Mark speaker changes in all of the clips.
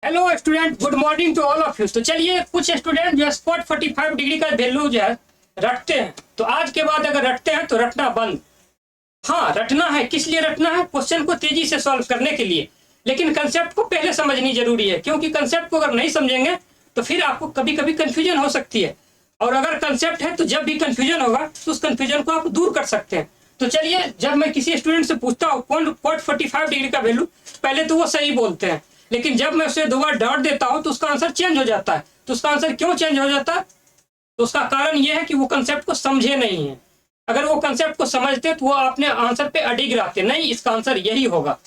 Speaker 1: Hello student, good morning to all of you. तो चलिए, कुछ स्टूडेंट जो है स्पॉट 45 डिग्री का वैल्यू जो है रटते हैं, तो आज के बाद अगर रटते हैं तो रटना बंद। हाँ, रटना है। किस लिए रटना है? क्वेश्चन को तेजी से सॉल्व करने के लिए, लेकिन कंसेप्ट को पहले समझनी जरूरी है, क्योंकि कंसेप्ट को अगर नहीं समझेंगे तो फिर आपको कभी कभी कंफ्यूजन हो सकती है। और अगर कंसेप्ट है तो जब भी कंफ्यूजन होगा तो उस कंफ्यूजन को आप दूर कर सकते हैं। तो चलिए, जब मैं किसी स्टूडेंट से पूछता हूँ कौन कॉट 45 डिग्री का वैल्यू, पहले तो वो सही बोलते हैं, लेकिन जब मैं उसे 2 बार डांट देता हूं तो उसका आंसर चेंज हो जाता है। तो उसका आंसर क्यों चेंज हो जाता है? तो उसका कारण यह है कि वो कंसेप्ट को समझे नहीं है। अगर वो कंसेप्ट को समझते तो वो अपने आंसर पे अडिग रहते, नहीं इसका आंसर यही होगा।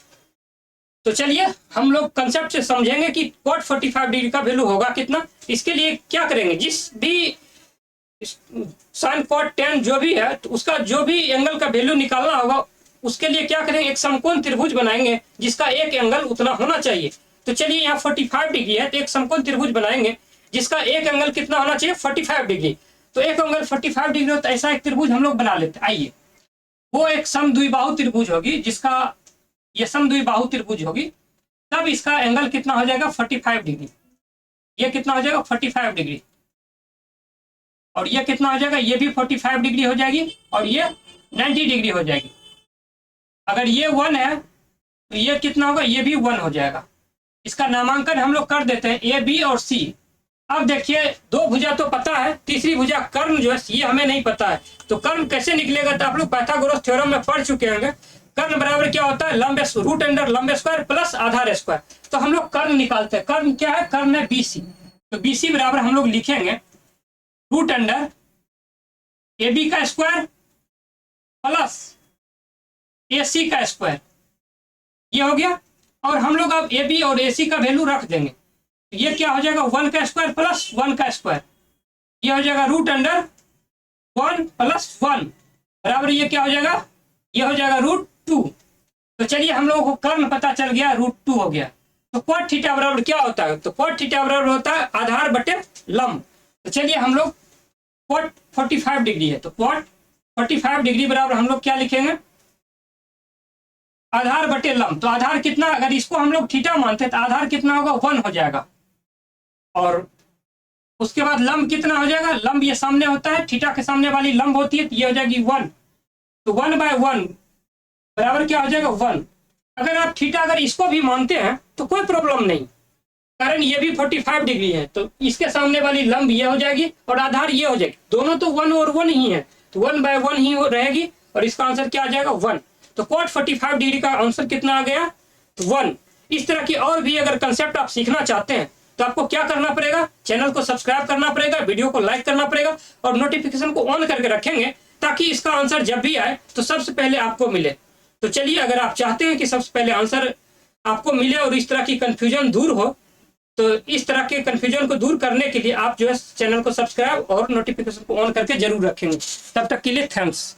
Speaker 1: तो चलिए, हम लोग कंसेप्ट से समझेंगे कि कॉट 45 डिग्री का वैल्यू होगा कितना। इसके लिए क्या करेंगे, जिस भी साइन कॉट टेन जो भी है, तो उसका जो भी एंगल का वैल्यू निकालना होगा, उसके लिए क्या करेंगे, एक समकोण त्रिभुज बनाएंगे जिसका एक एंगल उतना होना चाहिए। तो चलिए, यहाँ 45 डिग्री है तो एक समकोण त्रिभुज बनाएंगे जिसका एक एंगल कितना होना चाहिए, 45 डिग्री। तो एक एंगल 45 डिग्री हो तो ऐसा एक त्रिभुज हम लोग बना लेते हैं। आइए, वो एक समद्विबाहु त्रिभुज होगी, जिसका ये समद्विबाहु त्रिभुज होगी, तब इसका एंगल कितना हो जाएगा, 45 डिग्री। ये कितना हो जाएगा, 45 डिग्री। और ये कितना हो जाएगा, ये भी 45 डिग्री हो जाएगी, और ये 90 डिग्री हो जाएगी। अगर ये 1 है तो ये कितना होगा, ये भी 1 हो जाएगा। इसका नामांकन हम लोग कर देते हैं ए, बी और सी। अब देखिए, 2 भुजा तो पता है, तीसरी भुजा कर्ण जो है ये हमें नहीं पता है। तो कर्ण कैसे निकलेगा, तो आप लोग पाइथागोरस थ्योरम में पढ़ चुके होंगे। कर्ण बराबर क्या होता है, लंब रूट अंडर लंब स्क्वायर प्लस आधार स्क्वायर। तो हम लोग कर्ण निकालते हैं। कर्ण क्या है, कर्ण है बीसी। तो बीसी बराबर हम लोग लिखेंगे रूट अंडर ए बी का स्क्वायर प्लस ए सी का स्क्वायर। ये हो गया। और हम लोग अब ए बी और ए सी का वैल्यू रख देंगे। ये क्या हो जाएगा, 1 का स्क्वायर प्लस 1 का स्क्वायर। ये हो जाएगा रूट अंडर 1 प्लस 1 बराबर ये क्या हो जाएगा, ये हो जाएगा √2। तो चलिए, हम लोगों को कर्ण पता चल गया, √2 हो गया। तो कॉट थीटा बराबर क्या होता है, तो कॉट थीटा बराबर होता है आधार बटे लंब। तो चलिए, हम लोग कॉट 45 डिग्री है तो कॉट 45 डिग्री बराबर हम लोग क्या लिखेंगे, आधार बटे लंब। तो आधार कितना, अगर इसको हम लोग थीटा मानते हैं तो आधार कितना होगा, 1 हो जाएगा। और उसके बाद लंब कितना हो जाएगा, लंब ये सामने होता है, थीटा के सामने वाली लंब होती है, तो ये हो जाएगी 1। तो 1/1 बराबर क्या हो जाएगा, 1। अगर आप थीटा अगर इसको भी मानते हैं तो कोई प्रॉब्लम नहीं, कारण ये भी 45 डिग्री है। तो इसके सामने वाली लंब ये हो जाएगी और आधार ये हो जाएगी। दोनों तो 1 और 1 ही है, तो 1/1 ही रहेगी, और इसका आंसर क्या आ जाएगा, 1। तो कॉट 45 डिग्री का आंसर कितना आ गया, 1। इस तरह की और भी अगर कंसेप्ट आप सीखना चाहते हैं तो आपको क्या करना पड़ेगा, चैनल को सब्सक्राइब करना पड़ेगा, वीडियो को लाइक करना पड़ेगा, और नोटिफिकेशन को ऑन करके रखेंगे ताकि इसका आंसर जब भी आए तो सबसे पहले आपको मिले। तो चलिए, अगर आप चाहते हैं कि सबसे पहले आंसर आपको मिले और इस तरह की कंफ्यूजन दूर हो, तो इस तरह के कंफ्यूजन को दूर करने के लिए आप जो है चैनल को सब्सक्राइब और नोटिफिकेशन को ऑन करके जरूर रखेंगे। तब तक के लिए थैंक्स।